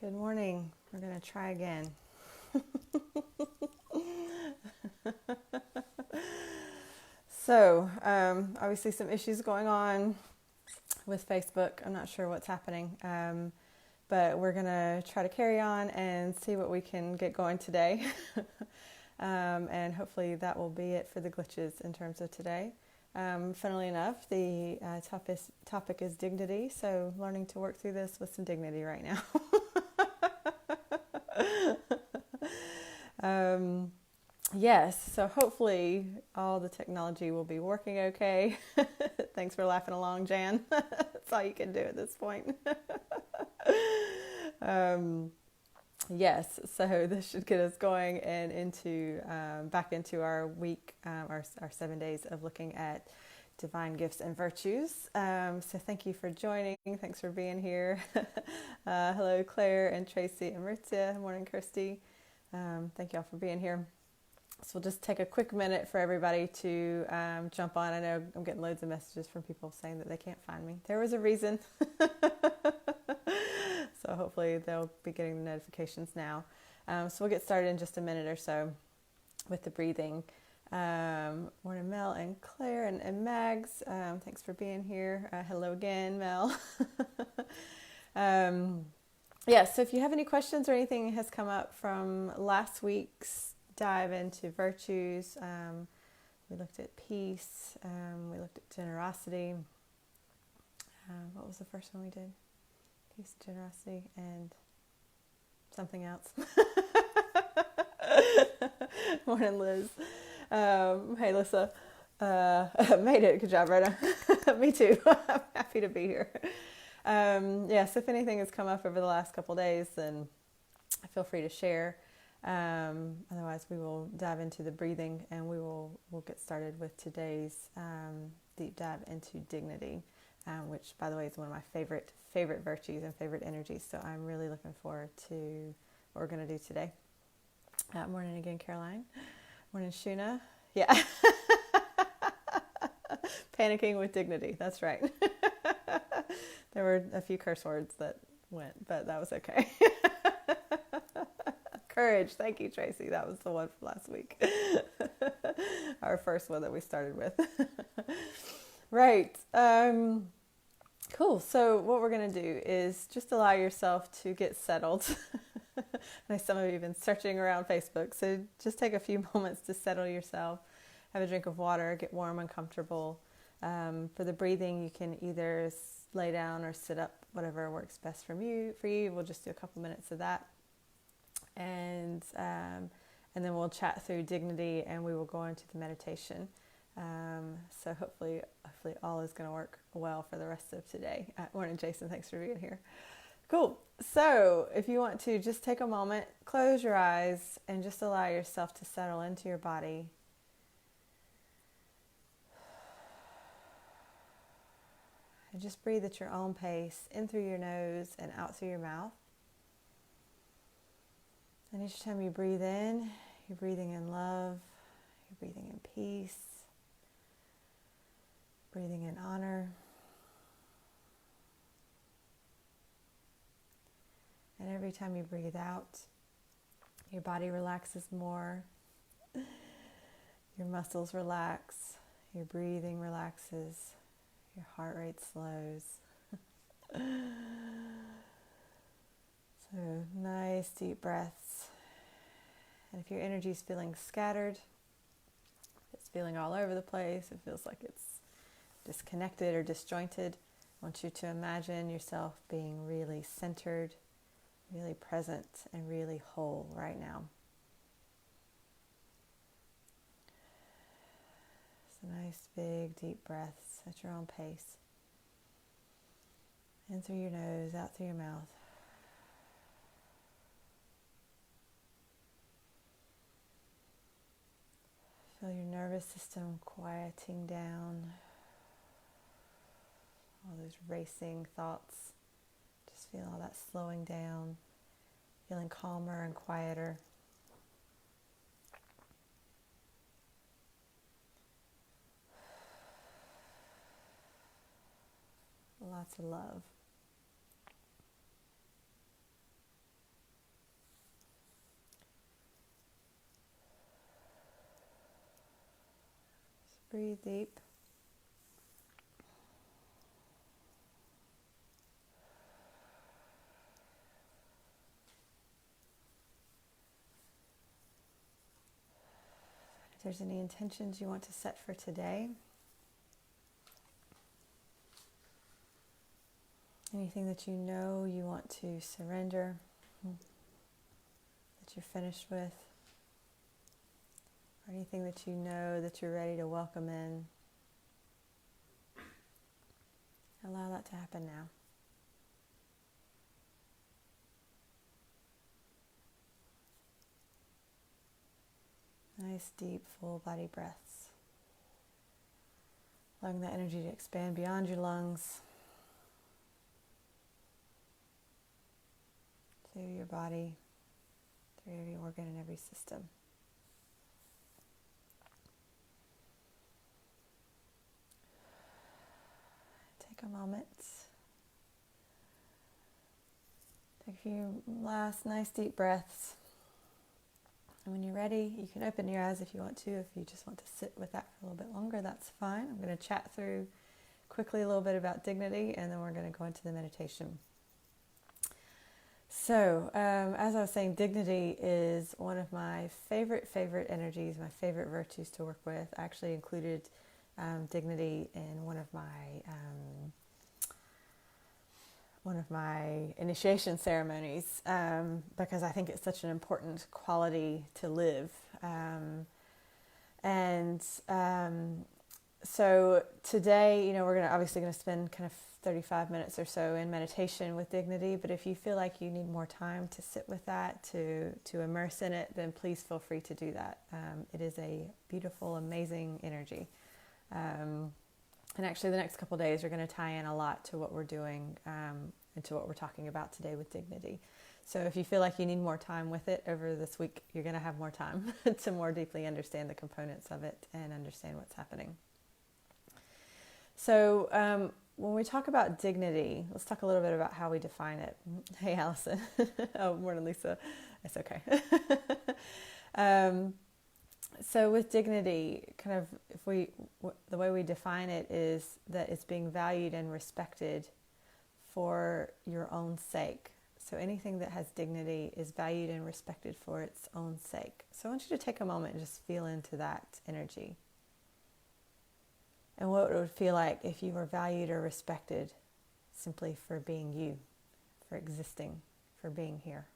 Good morning. We're going to try again. Obviously, some issues going on with Facebook. I'm not sure what's happening, but we're going to try to carry on and see what we can get going today. And hopefully, that will be it for the glitches in terms of today. Funnily enough, the topic is dignity, so learning to work through this with some dignity right now. Yes, so hopefully all the technology will be working okay. Thanks for laughing along, Jan. That's all you can do at this point. um, yes, so this should get us going and into back into our week, our 7 days of looking at divine gifts and virtues. So thank you for joining. Thanks for being here. Hello, Claire and Tracy and Maritzia. Morning, Kirsty. Thank you all for being here. So we'll just take a quick minute for everybody to jump on. I know I'm getting loads of messages from people saying that they can't find me. There was a reason. So hopefully they'll be getting the notifications now. So we'll get started in just a minute or so with the breathing. Morning, Mel and Claire and Mags. Thanks for being here. Hello again, Mel. Yeah, so if you have any questions or anything has come up from last week's dive into virtues, we looked at peace, we looked at generosity. What was the first one we did? Peace, generosity, and something else. Morning, Liz. Hey, Lissa. Made it. Good job, Rhoda. Me too. I'm happy to be here. Yes, if anything has come up over the last couple of days, then feel free to share. Otherwise, we will dive into the breathing, and we'll get started with today's deep dive into dignity, which, by the way, is one of my favorite virtues and favorite energies. So I'm really looking forward to what we're going to do today. Morning again, Caroline. Morning, Shuna. Yeah. Panicking with dignity. That's right. There were a few curse words that went, but that was okay. Courage. Thank you, Tracy. That was the one from last week. Our first one that we started with. Right. Cool. So what we're going to do is just allow yourself to get settled. I know some of you have been searching around Facebook, so just take a few moments to settle yourself. Have a drink of water, get warm and comfortable. For the breathing, you can either lay down or sit up, whatever works best for you. We'll just do a couple minutes of that. And then we'll chat through dignity, and we will go into the meditation. So hopefully all is going to work well for the rest of today. Morning, Jason. Thanks for being here. Cool. So if you want to just take a moment, close your eyes, and just allow yourself to settle into your body. And just breathe at your own pace, in through your nose and out through your mouth. And each time you breathe in, you're breathing in love, you're breathing in peace, breathing in honor. And every time you breathe out, your body relaxes more, your muscles relax, your breathing relaxes, your heart rate slows. So nice deep breaths. And if your energy is feeling scattered, if it's feeling all over the place, it feels like it's disconnected or disjointed, I want you to imagine yourself being really centered, really present, and really whole right now. So nice big deep breaths at your own pace. In through your nose, out through your mouth. Feel your nervous system quieting down. All those racing thoughts. Just feel all that slowing down. Feeling calmer and quieter. Lots of love. Breathe deep. If there's any intentions you want to set for today, anything that you know you want to surrender, that you're finished with, or anything that you know that you're ready to welcome in, allow that to happen now. Nice, deep, full body breaths. Allowing that energy to expand beyond your lungs, through your body, through every organ and every system. Take a moment. Take a few last nice deep breaths. And when you're ready, you can open your eyes if you want to. If you just want to sit with that for a little bit longer, that's fine. I'm going to chat through quickly a little bit about dignity, and then we're going to go into the meditation. So, as I was saying, dignity is one of my favorite energies, my favorite virtues to work with. I actually included dignity in one of my initiation ceremonies because I think it's such an important quality to live. So today, we're obviously going to spend kind of 35 minutes or so in meditation with dignity, but if you feel like you need more time to sit with that, to immerse in it, then please feel free to do that. It is a beautiful, amazing energy. And actually the next couple of days are going to tie in a lot to what we're doing and to what we're talking about today with dignity. So if you feel like you need more time with it over this week, you're going to have more time to more deeply understand the components of it and understand what's happening. So when we talk about dignity, let's talk a little bit about how we define it. Hey, Allison. Oh, morning, Lisa. It's okay. So with dignity, kind of the way we define it is that it's being valued and respected for your own sake. So anything that has dignity is valued and respected for its own sake. So I want you to take a moment and just feel into that energy. And what it would feel like if you were valued or respected simply for being you, for existing, for being here.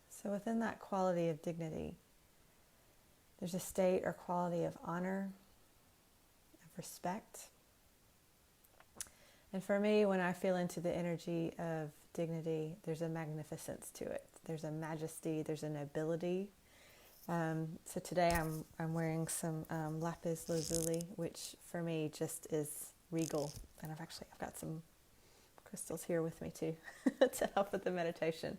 So within that quality of dignity, there's a state or quality of honor, of respect. And for me, when I feel into the energy of dignity, there's a magnificence to it. There's a majesty, there's a nobility. So today I'm wearing some lapis lazuli, which for me just is regal. And I've got some crystals here with me too to help with the meditation.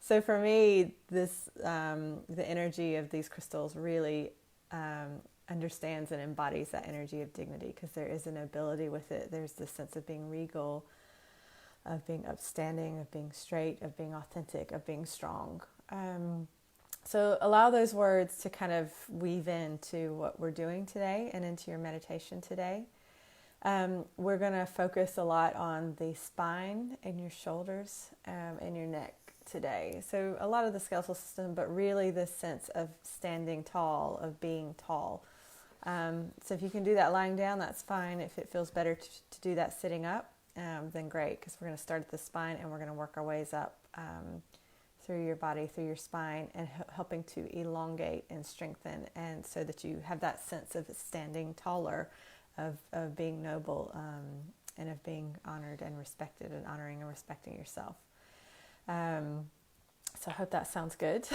So for me, this the energy of these crystals really understands and embodies that energy of dignity, because there is a nobility with it. There's this sense of being regal, of being upstanding, of being straight, of being authentic, of being strong. So allow those words to kind of weave into what we're doing today and into your meditation today. We're going to focus a lot on the spine and your shoulders and your neck today. So a lot of the skeletal system, but really this sense of standing tall, of being tall. So if you can do that lying down, that's fine. If it feels better to do that sitting up, then great, because we're going to start at the spine and we're going to work our ways up through your body, through your spine, and helping to elongate and strengthen, and so that you have that sense of standing taller, of being noble, and of being honored and respected, and honoring and respecting yourself. So I hope that sounds good.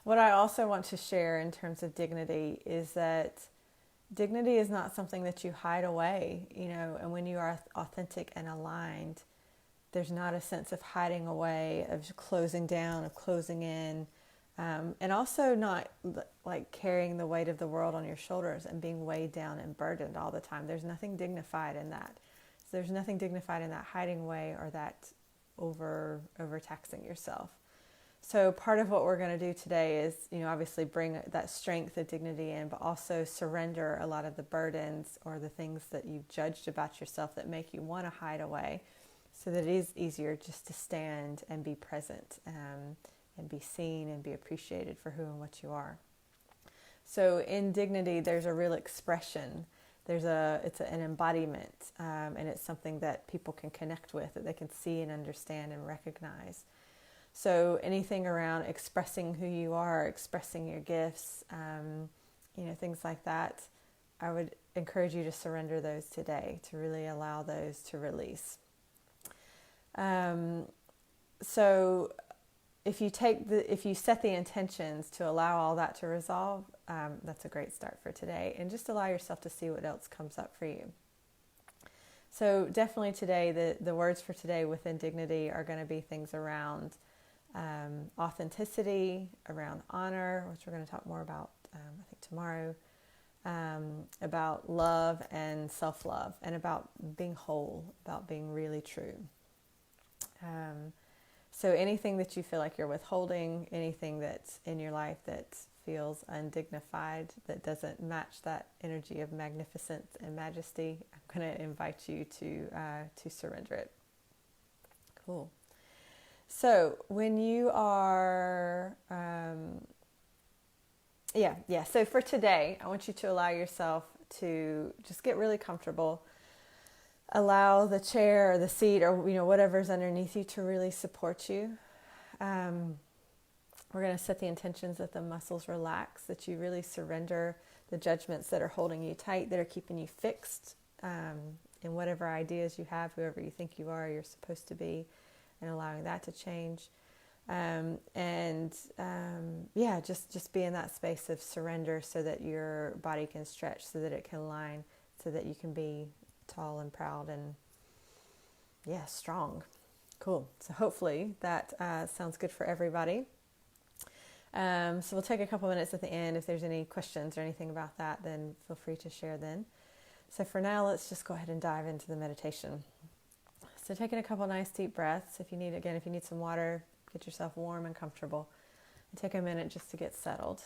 What I also want to share in terms of dignity is that dignity is not something that you hide away, and when you are authentic and aligned, there's not a sense of hiding away, of closing down, of closing in, and also not like carrying the weight of the world on your shoulders and being weighed down and burdened all the time. There's nothing dignified in that. So there's nothing dignified in that hiding away or that overtaxing yourself. So part of what we're going to do today is, obviously bring that strength of dignity in, but also surrender a lot of the burdens or the things that you've judged about yourself that make you want to hide away, so that it is easier just to stand and be present, and be seen and be appreciated for who and what you are. So in dignity, there's a real expression. It's an embodiment, and it's something that people can connect with, that they can see and understand and recognize. So anything around expressing who you are, expressing your gifts, things like that, I would encourage you to surrender those today, to really allow those to release. So if you set the intentions to allow all that to resolve, that's a great start for today. And just allow yourself to see what else comes up for you. So definitely today, the words for today within dignity are going to be things around authenticity, around honor, which we're going to talk more about, I think tomorrow, about love and self-love, and about being whole, about being really true. So anything that you feel like you're withholding, anything that's in your life that feels undignified, that doesn't match that energy of magnificence and majesty, I'm going to invite you to surrender it. Cool. So when you are, so for today, I want you to allow yourself to just get really comfortable. Allow the chair or the seat or whatever's underneath you to really support you. We're going to set the intentions that the muscles relax, that you really surrender the judgments that are holding you tight, that are keeping you fixed in whatever ideas you have, whoever you think you are, you're supposed to be, and allowing that to change. Just be in that space of surrender so that your body can stretch, so that it can align, so that you can be tall and proud and strong. Cool. So hopefully that sounds good for everybody. So we'll take a couple minutes at the end. If there's any questions or anything about that, then feel free to share then. So for now, let's just go ahead and dive into the meditation. So taking a couple nice deep breaths. If you need some water, get yourself warm and comfortable. And take a minute just to get settled.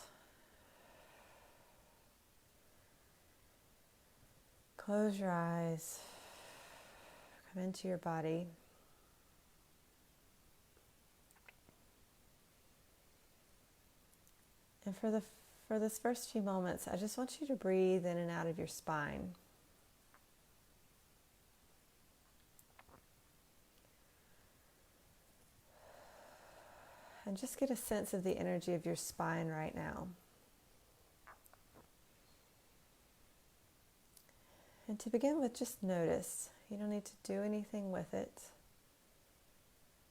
Close your eyes. Come into your body. And for this first few moments, I just want you to breathe in and out of your spine. And just get a sense of the energy of your spine right now. And to begin with, just notice. You don't need to do anything with it.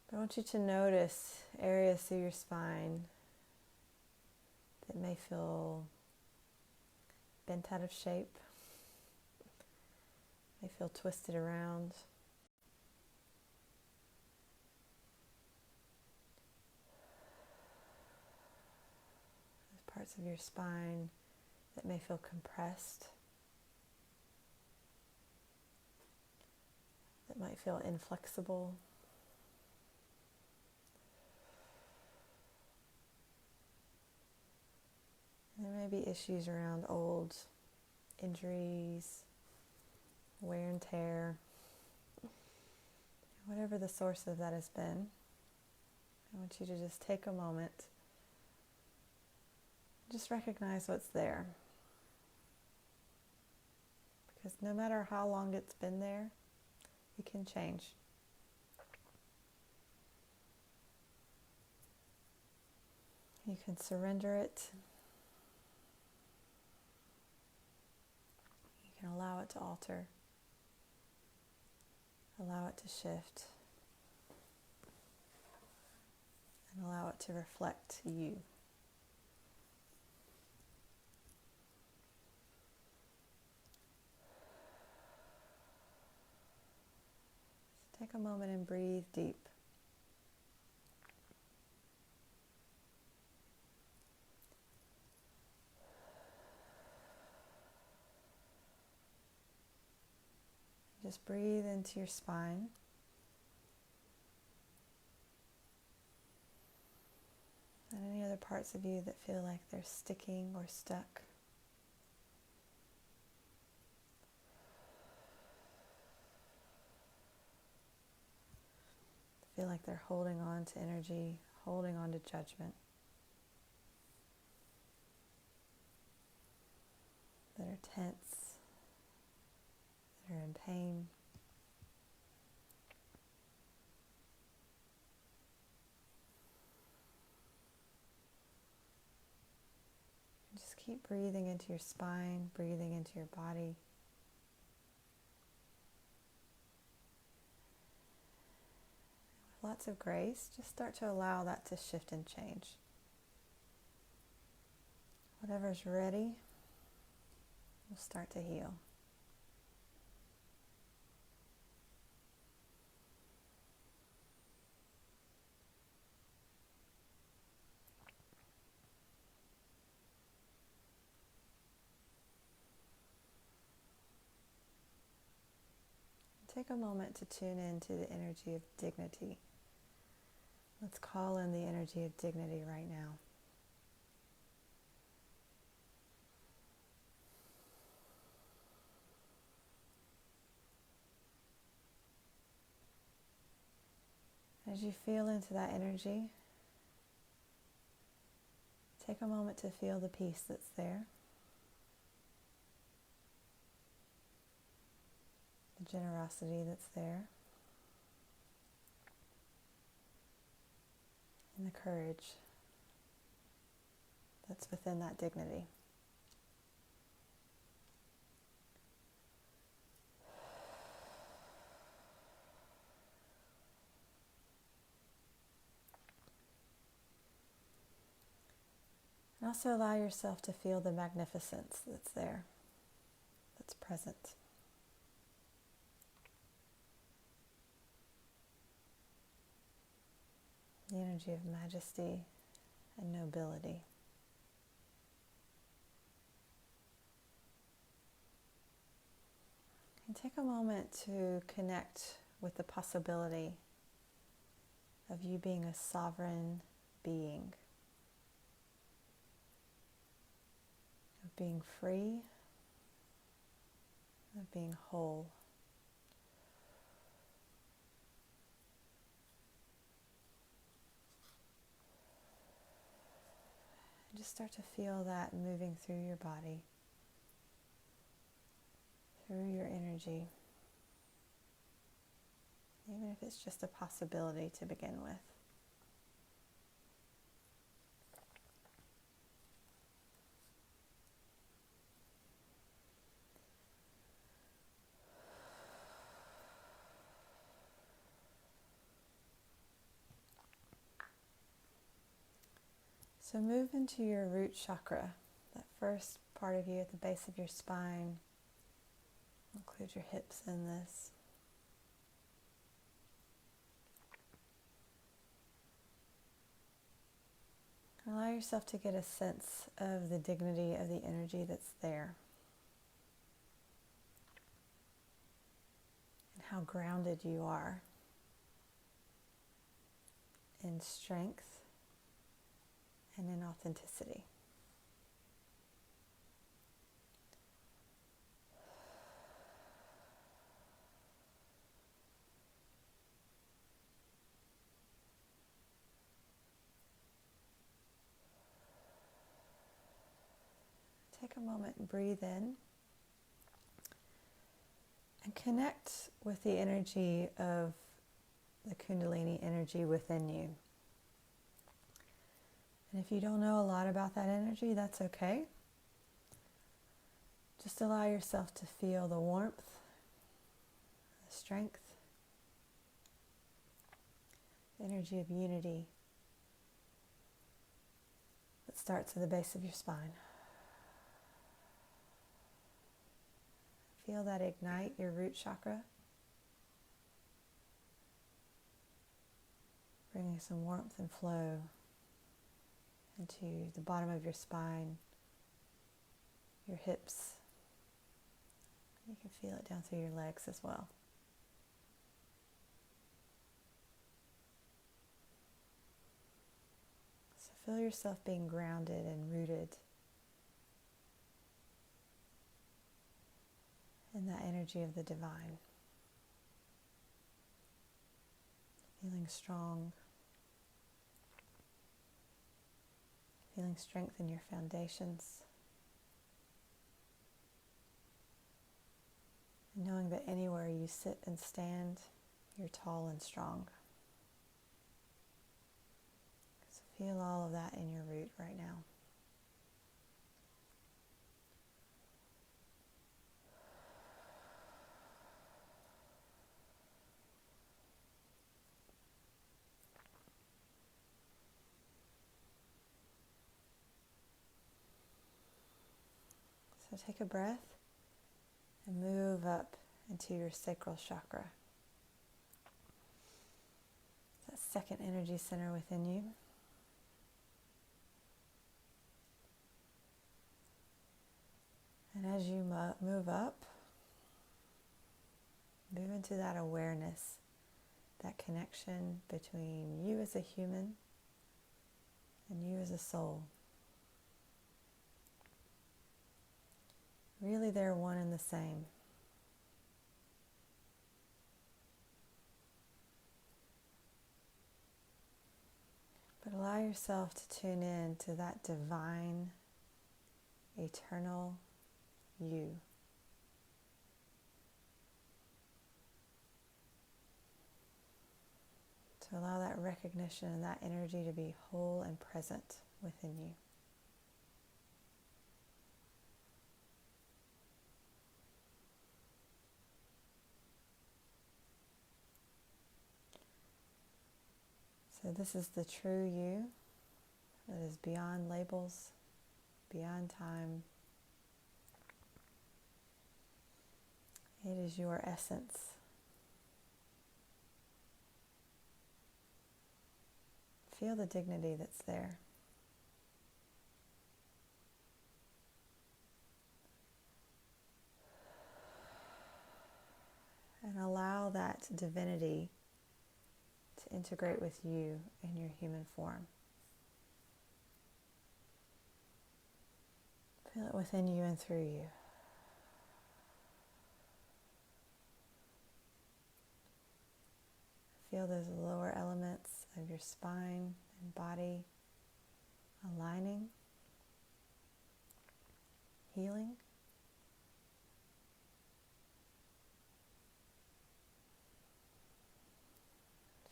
But I want you to notice areas through your spine that may feel bent out of shape, may feel twisted around. There's parts of your spine that may feel compressed, that might feel inflexible. There may be issues around old injuries, wear and tear, whatever the source of that has been. I want you to just take a moment, just recognize what's there. Because no matter how long it's been there, it can change. You can surrender it. You can allow it to alter. Allow it to shift. And allow it to reflect you. Take a moment and breathe deep. Just breathe into your spine. parts of you that feel like they're sticking or stuck. Feel like they're holding on to energy, holding on to judgment. That are tense, that are in pain. Just keep breathing into your spine, breathing into your body. With lots of grace, just start to allow that to shift and change. Whatever's ready will start to heal. Take a moment to tune into the energy of dignity. Let's call in the energy of dignity right now. As you feel into that energy, take a moment to feel the peace that's there, the generosity that's there, and the courage that's within that dignity. And also allow yourself to feel the magnificence that's there, that's present. The energy of majesty and nobility. And take a moment to connect with the possibility of you being a sovereign being, of being free, of being whole. And just start to feel that moving through your body, through your energy, even if it's just a possibility to begin with. So move into your root chakra, that first part of you at the base of your spine. Include your hips in this. Allow yourself to get a sense of the dignity of the energy that's there, and how grounded you are in strength and in authenticity. Take a moment and breathe in and connect with the energy of the Kundalini energy within you. And if you don't know a lot about that energy, that's okay. Just allow yourself to feel the warmth, the strength, the energy of unity that starts at the base of your spine. Feel that ignite your root chakra, bringing some warmth and flow into the bottom of your spine, your hips. You can feel it down through your legs as well. So feel yourself being grounded and rooted in that energy of the divine. Feeling strong. Feeling strength in your foundations. And knowing that anywhere you sit and stand, you're tall and strong. So feel all of that in your root right now. So take a breath and move up into your sacral chakra. That second energy center within you. And as you move up, move into that awareness, that connection between you as a human and you as a soul. Really, they're one and the same. But allow yourself to tune in to that divine, eternal you. To allow that recognition and that energy to be whole and present within you. So this is the true you that is beyond labels, beyond time. It is your essence. Feel the dignity that's there. And allow that divinity to integrate with you in your human form. Feel it within you and through you. Feel those lower elements of your spine and body aligning, healing.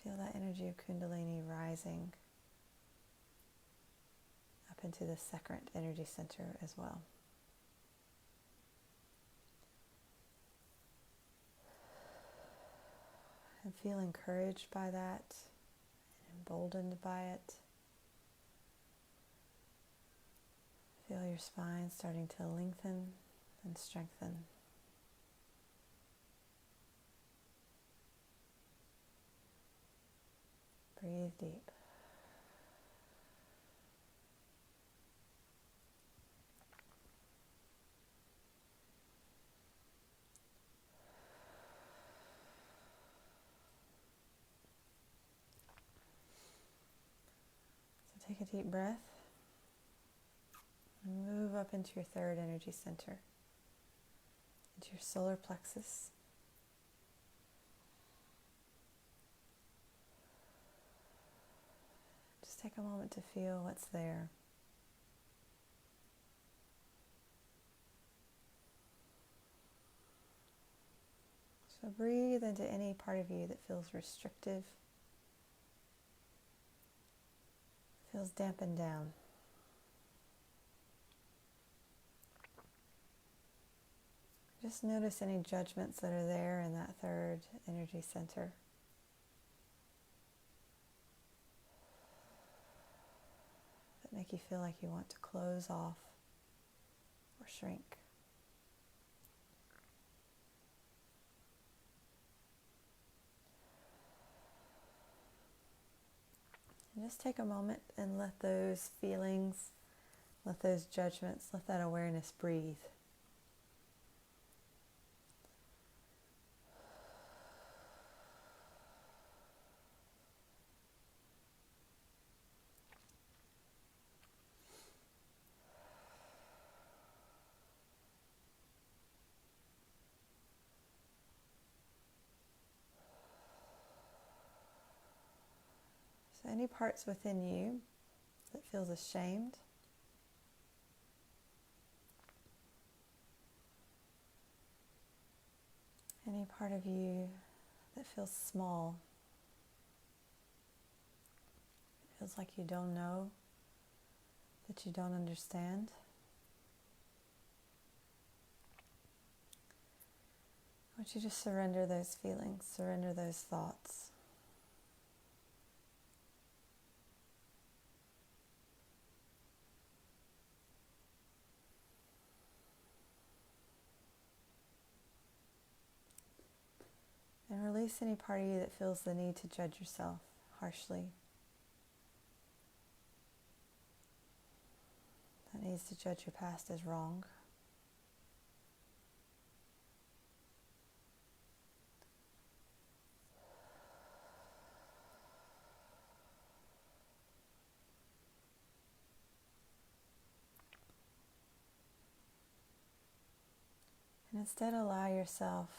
Feel that energy of Kundalini rising up into the second energy center as well. And feel encouraged by that, and emboldened by it. Feel your spine starting to lengthen and strengthen. Breathe deep. So take a deep breath and move up into your third energy center, into your solar plexus. Just take a moment to feel what's there. So breathe into any part of you that feels restrictive, feels dampened down. Just notice any judgments that are there in that third energy center. That make you feel like you want to close off or shrink. And just take a moment and let those feelings, let those judgments, let that awareness breathe. So any parts within you that feels ashamed, any part of you that feels small, feels like you don't know, that you don't understand, I want you to surrender those feelings, surrender those thoughts. And release any part of you that feels the need to judge yourself harshly, that needs to judge your past as wrong. And instead allow yourself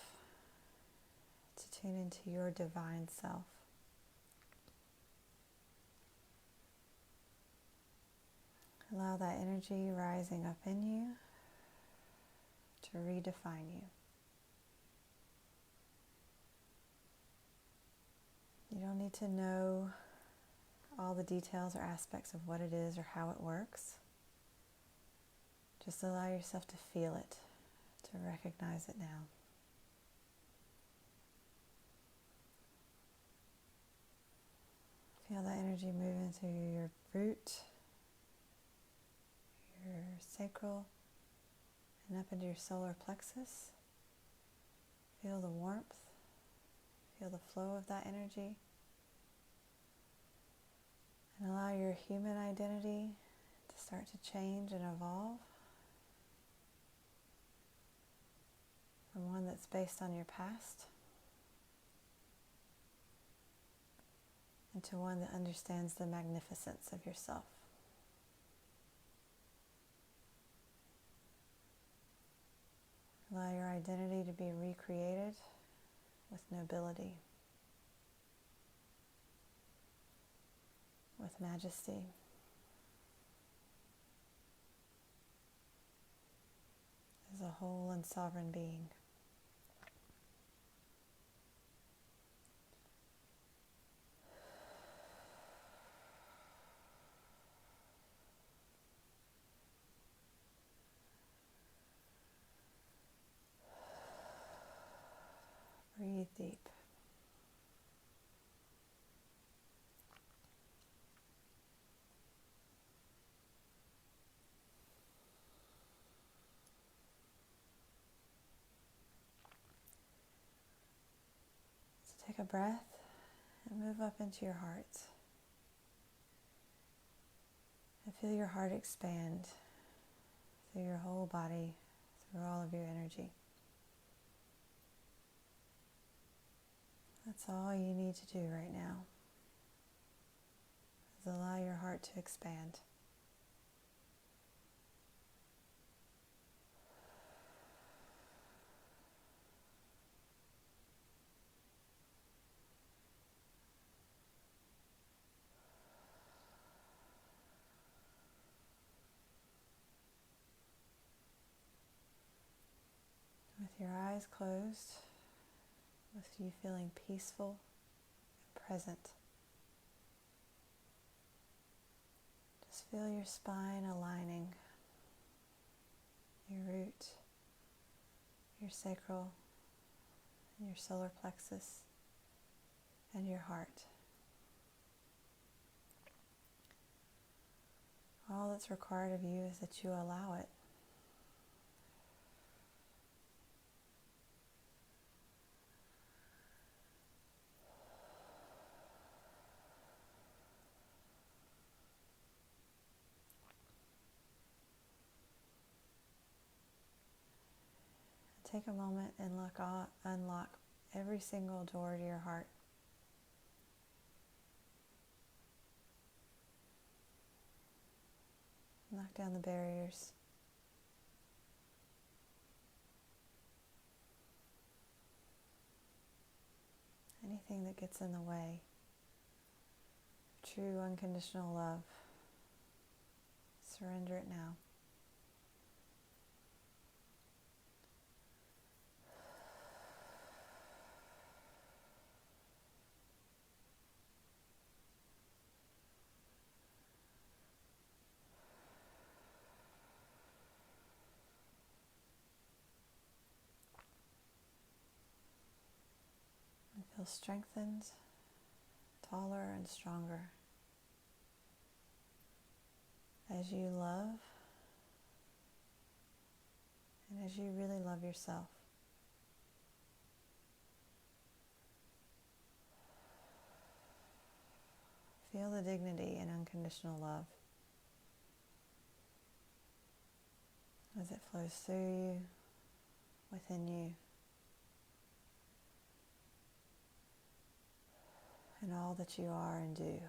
to tune into your divine self. Allow that energy rising up in you to redefine you. You don't need to know all the details or aspects of what it is or how it works. Just allow yourself to feel it, to recognize it now. Feel that energy move into your root, your sacral, and up into your solar plexus. Feel the warmth, feel the flow of that energy. And allow your human identity to start to change and evolve from one that's based on your past into one that understands the magnificence of yourself. Allow your identity to be recreated with nobility, with majesty. As a whole and sovereign being. Breathe deep. So take a breath and move up into your heart. And feel your heart expand through your whole body, through all of your energy. That's all you need to do right now, is allow your heart to expand. With your eyes closed, with you feeling peaceful and present, just feel your spine aligning, your root, your sacral, your solar plexus, and your heart. All that's required of you is that you allow it. Take a moment and unlock every single door to your heart. Knock down the barriers. Anything that gets in the way of true unconditional love. Surrender it now. And feel strengthened, taller and stronger as you love and as you really love yourself. Feel the dignity in unconditional love as it flows through you, within you, and all that you are and do.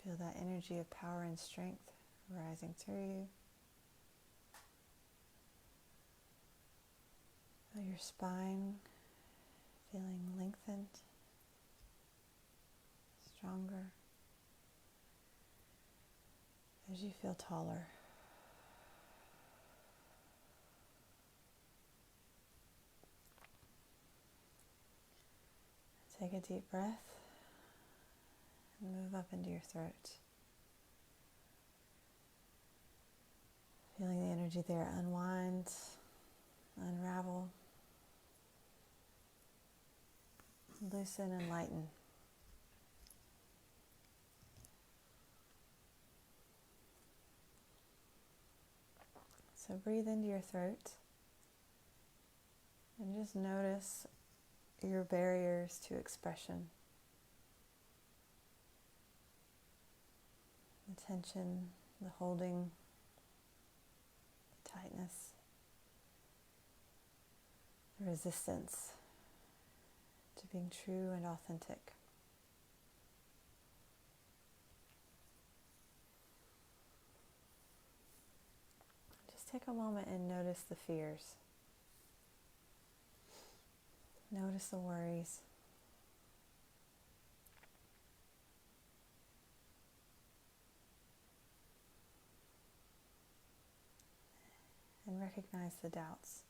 Feel that energy of power and strength rising through you. Feel your spine feeling lengthened, stronger, as you feel taller. Take a deep breath and move up into your throat. Feeling the energy there unwind, unravel, loosen and lighten. So breathe into your throat and just notice your barriers to expression. The tension, the holding, the tightness, the resistance to being true and authentic. Just take a moment and notice the fears. Notice the worries. And recognize the doubts.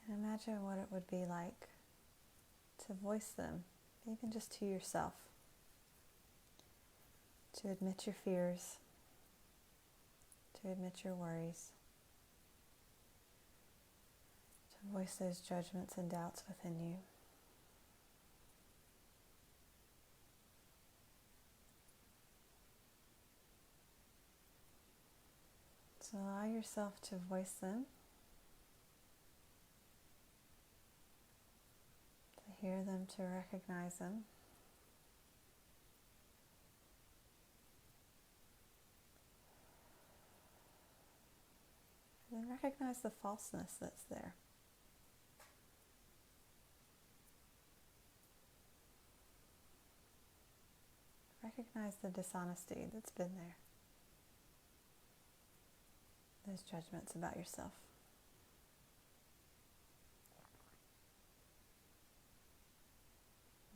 And imagine what it would be like to voice them, even just to yourself. To admit your fears, to admit your worries, to voice those judgments and doubts within you. So allow yourself to voice them, to hear them, to recognize them. And then recognize the falseness that's there. Recognize the dishonesty that's been there. Those judgments about yourself.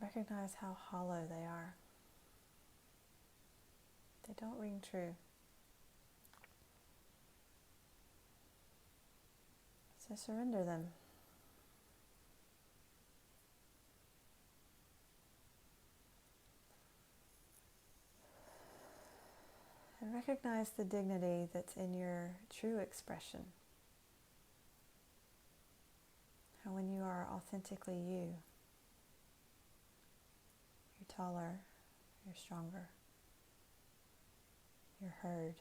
Recognize how hollow they are. They don't ring true. So surrender them. And recognize the dignity that's in your true expression. How when you are authentically you, you're taller, you're stronger, you're heard.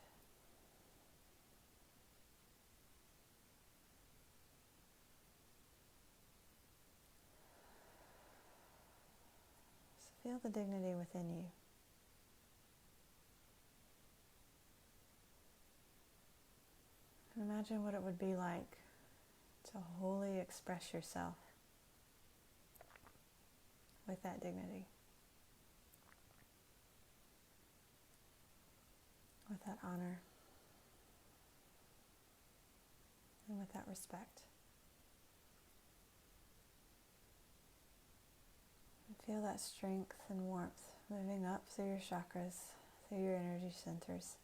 So feel the dignity within you. Imagine what it would be like to wholly express yourself with that dignity, with that honor, and with that respect. And feel that strength and warmth moving up through your chakras, through your energy centers,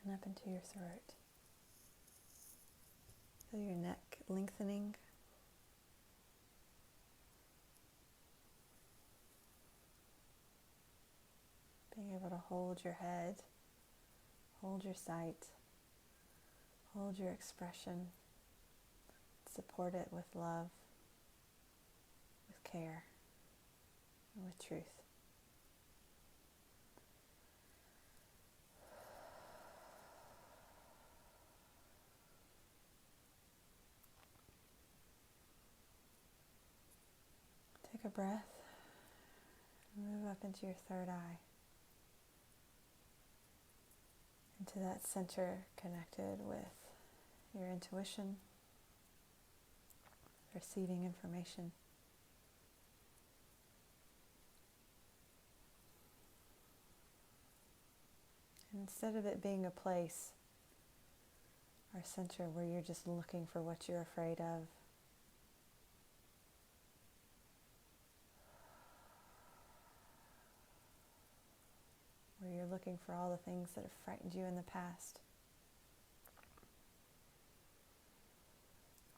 and up into your throat. Feel your neck lengthening. Being able to hold your head, hold your sight, hold your expression, support it with love, with care, and with truth. Take a breath and move up into your third eye, into that center connected with your intuition, receiving information. And instead of it being a place or center where you're just looking for what you're afraid of, where you're looking for all the things that have frightened you in the past,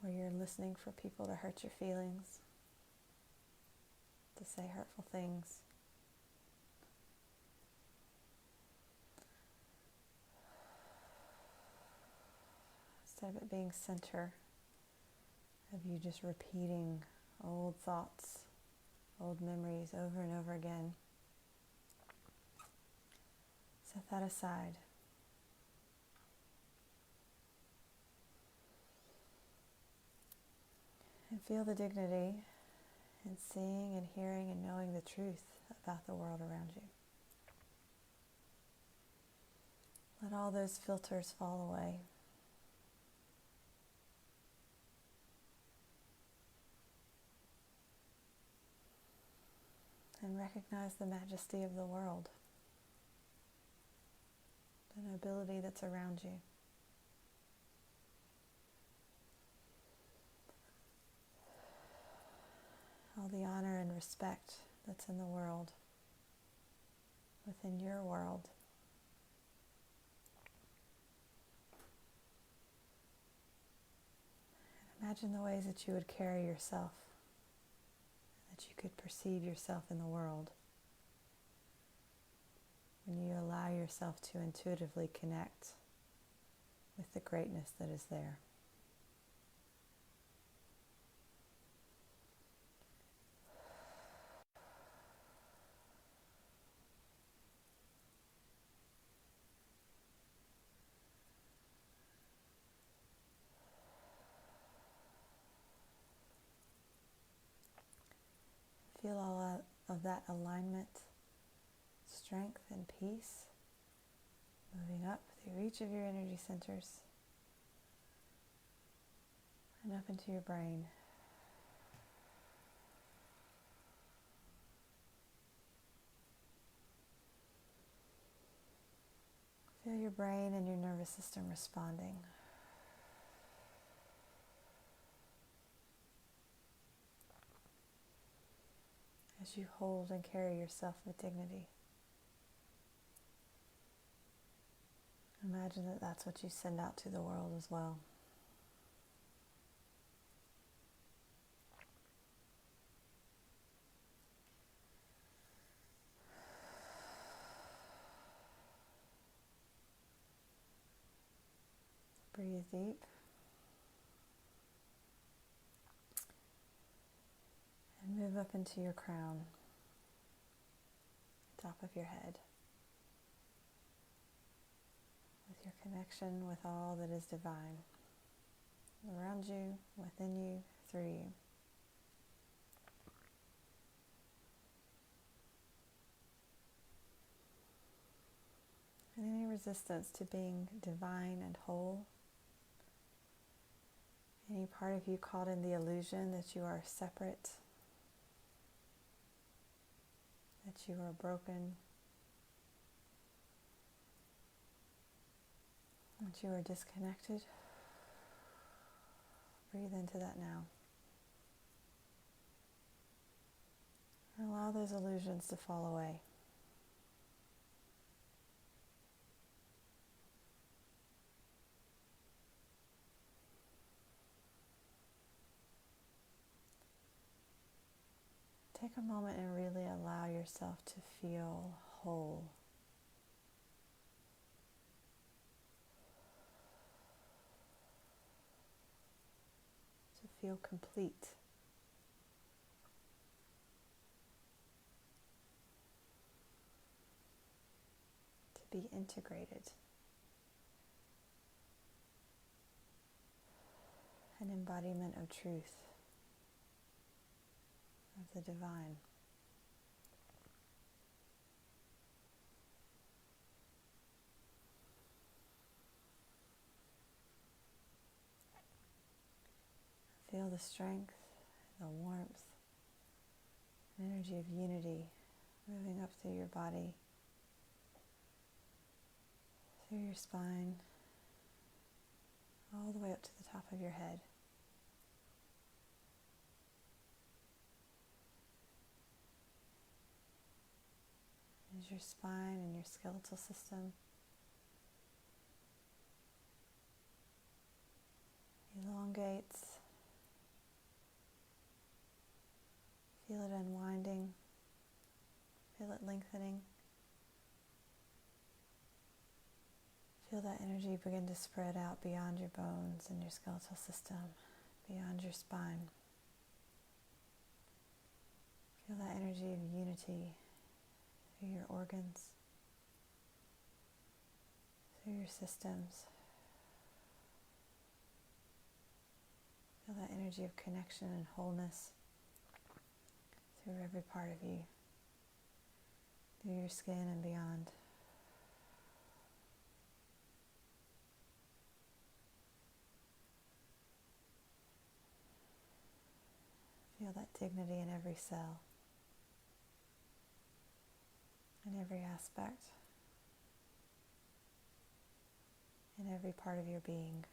where you're listening for people to hurt your feelings, to say hurtful things. Instead of it being center of you just repeating old thoughts, old memories over and over again, set that aside. And feel the dignity in seeing and hearing and knowing the truth about the world around you. Let all those filters fall away. And recognize the majesty of the world, the nobility that's around you. All the honor and respect that's in the world, within your world. Imagine the ways that you would carry yourself, that you could perceive yourself in the world when you allow yourself to intuitively connect with the greatness that is there. Feel all of that alignment, strength, and peace moving up through each of your energy centers and up into your brain. Feel your brain and your nervous system responding. As you hold and carry yourself with dignity. Imagine that that's what you send out to the world as well. Breathe deep. And move up into your crown, top of your head, with your connection with all that is divine, around you, within you, through you. And any resistance to being divine and whole. Any part of you caught in the illusion that you are separate, that you are broken, that you are disconnected. Breathe into that now. Allow those illusions to fall away. Take a moment and really allow yourself to feel whole. To feel complete. To be integrated. An embodiment of truth, of the divine. Feel the strength, the warmth, an energy of unity moving up through your body, through your spine, all the way up to the top of your head. As your spine and your skeletal system elongates, feel it unwinding, feel it lengthening. Feel that energy begin to spread out beyond your bones and your skeletal system, beyond your spine. Feel that energy of unity through your organs, through your systems. Feel that energy of connection and wholeness through every part of you, through your skin and beyond. Feel that dignity in every cell, in every aspect, in every part of your being.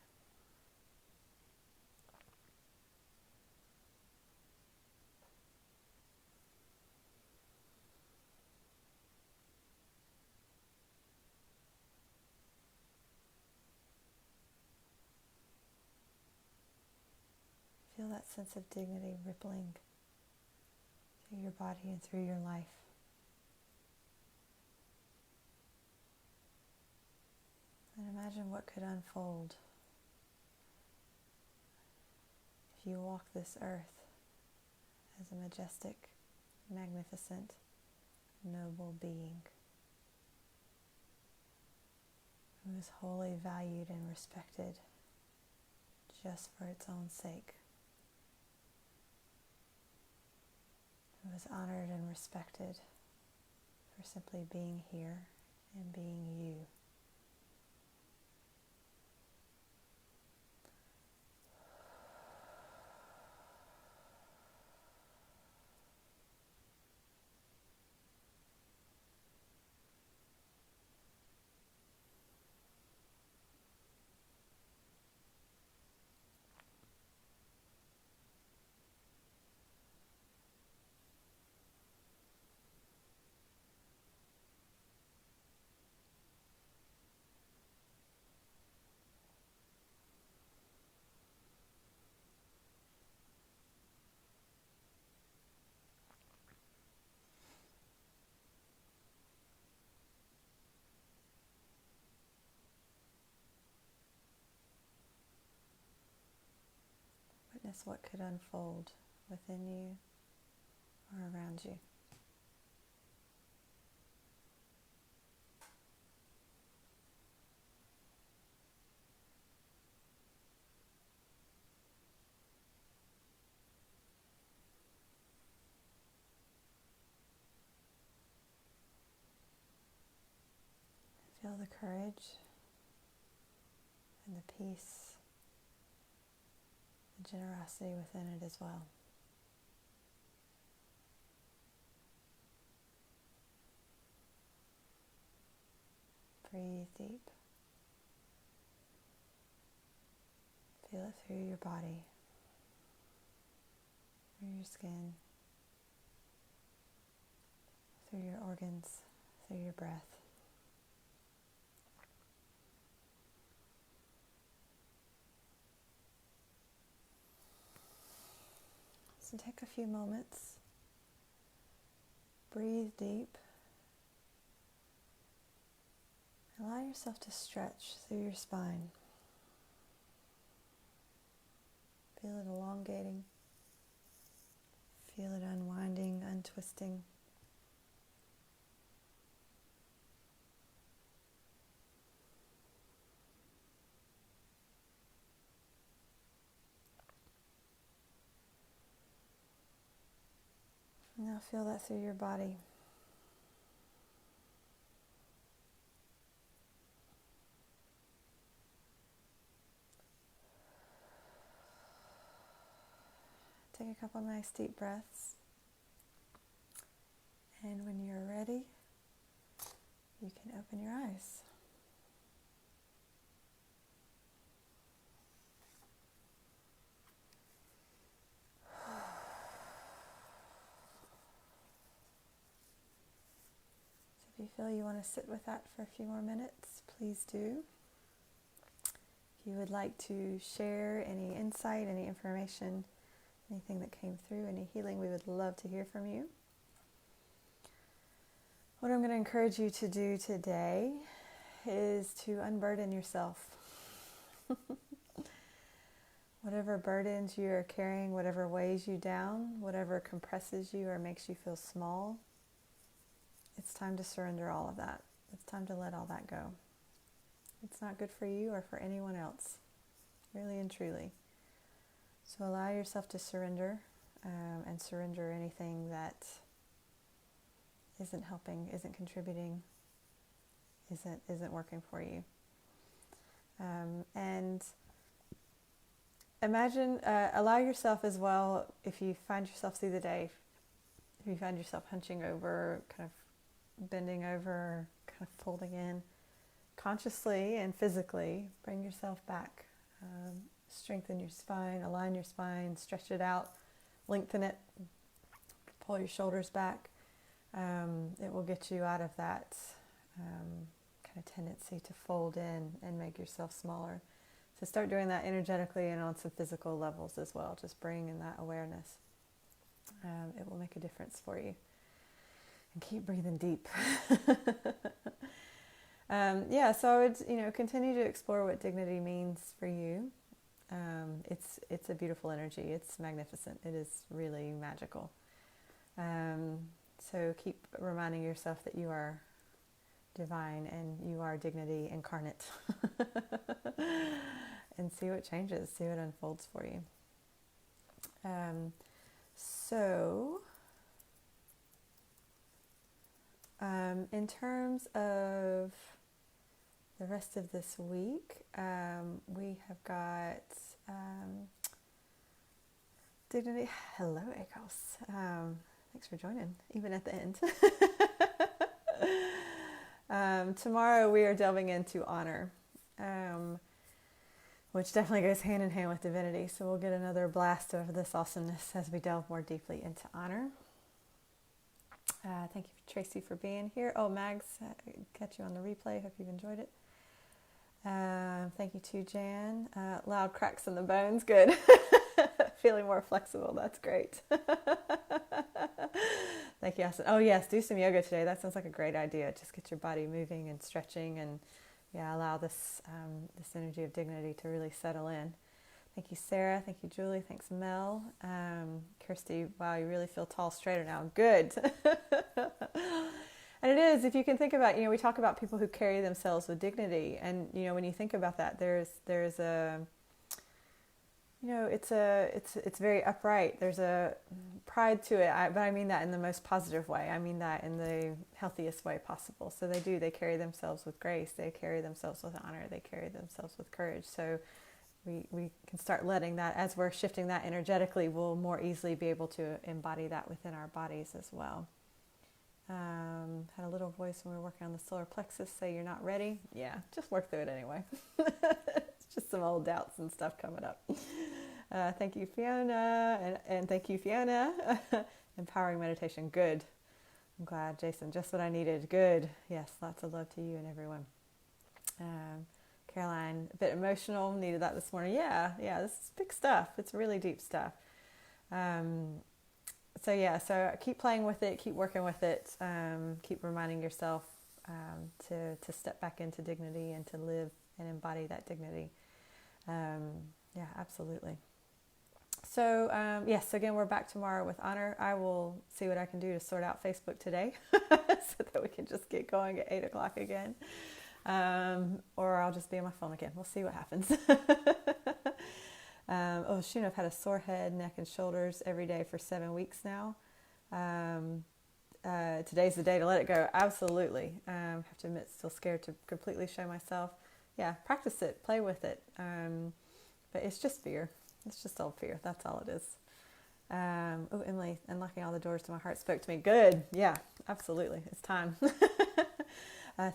Feel that sense of dignity rippling through your body and through your life. And imagine what could unfold if you walk this earth as a majestic, magnificent, noble being who is wholly valued and respected just for its own sake. Who is honored and respected for simply being here and being you. Witness what could unfold within you or around you. Feel the courage and the peace, the generosity within it as well. Breathe deep. Feel it through your body, through your skin, through your organs, through your breath. So take a few moments, breathe deep, allow yourself to stretch through your spine. Feel it elongating, feel it unwinding, untwisting. Now feel that through your body. Take a couple nice deep breaths. And when you're ready, you can open your eyes. If you feel you want to sit with that for a few more minutes, please do. If you would like to share any insight, any information, anything that came through, any healing, we would love to hear from you. What I'm going to encourage you to do today is to unburden yourself. Whatever burdens you are carrying, whatever weighs you down, whatever compresses you or makes you feel small, it's time to surrender all of that. It's time to let all that go. It's not good for you or for anyone else, really and truly. So allow yourself to surrender and surrender anything that isn't helping, isn't contributing, isn't working for you. And imagine, allow yourself as well, if you find yourself through the day, if you find yourself hunching over, kind of bending over, kind of folding in, consciously and physically, bring yourself back. Strengthen your spine, align your spine, stretch it out, lengthen it, pull your shoulders back. It will get you out of that kind of tendency to fold in and make yourself smaller. So start doing that energetically and on some physical levels as well. Just bring in that awareness. It will make a difference for you. And keep breathing deep. So I would, continue to explore what dignity means for you. It's a beautiful energy. It's magnificent. It is really magical. So keep reminding yourself that you are divine and you are dignity incarnate. And see what changes, see what unfolds for you. In terms of the rest of this week, we have got Dignity. Hello, Akos. Thanks for joining, even at the end. Tomorrow we are delving into honor, which definitely goes hand in hand with divinity. So we'll get another blast of this awesomeness as we delve more deeply into honor. Thank you, Tracy, for being here. Oh, Mags, catch you on the replay. Hope you've enjoyed it. Thank you to Jan. Loud cracks in the bones. Good. Feeling more flexible. That's great. Thank you, Austin. Oh, yes, do some yoga today. That sounds like a great idea. Just get your body moving and stretching and, allow this energy of dignity to really settle in. Thank you, Sarah. Thank you, Julie. Thanks, Mel. Kirsty, wow, you really feel tall, straighter now. Good. And it is, if you can think about, we talk about people who carry themselves with dignity. And, when you think about that, there's a, it's very upright. There's a pride to it, but I mean that in the most positive way. I mean that in the healthiest way possible. So they carry themselves with grace. They carry themselves with honor. They carry themselves with courage. So we can start letting that, as we're shifting that energetically, we'll more easily be able to embody that within our bodies as well. Had a little voice when we were working on the solar plexus say you're not ready. Yeah, just work through it anyway. It's just some old doubts and stuff coming up. Thank you, Fiona, and thank you, Fiona. Empowering meditation, good. I'm glad, Jason, just what I needed. Good. Yes, lots of love to you and everyone. Caroline, a bit emotional, needed that this morning. Yeah, this is big stuff. It's really deep stuff. So keep playing with it, keep working with it, keep reminding yourself to step back into dignity and to live and embody that dignity. Yeah, absolutely. So yes, again, we're back tomorrow with honor. I will see what I can do to sort out Facebook today so that we can just get going at 8 o'clock again. Or I'll just be on my phone again. We'll see what happens. I've had a sore head, neck, and shoulders every day for 7 weeks now. Today's the day to let it go. Absolutely. Have to admit, still scared to completely show myself. Yeah, practice it, play with it. But it's just fear. It's just old fear. That's all it is. Emily, unlocking all the doors to my heart spoke to me. Good. Yeah, absolutely. It's time.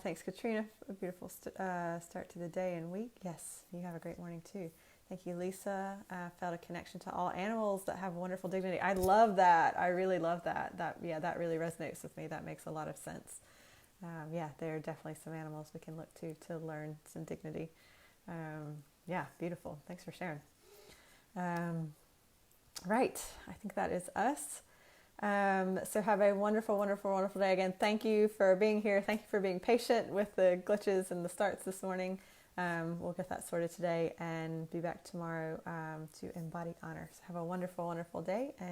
Thanks, Katrina. A beautiful start to the day and week. Yes, you have a great morning too. Thank you, Lisa. Felt a connection to all animals that have wonderful dignity. I love that. I really love that. That really resonates with me. That makes a lot of sense. There are definitely some animals we can look to learn some dignity. Beautiful. Thanks for sharing. Right. I think that is us. So have a wonderful, wonderful, wonderful day. Again, thank you for being here. Thank you for being patient with the glitches and the starts this morning. We'll get that sorted today and be back tomorrow to embody honor. So have a wonderful, wonderful day. And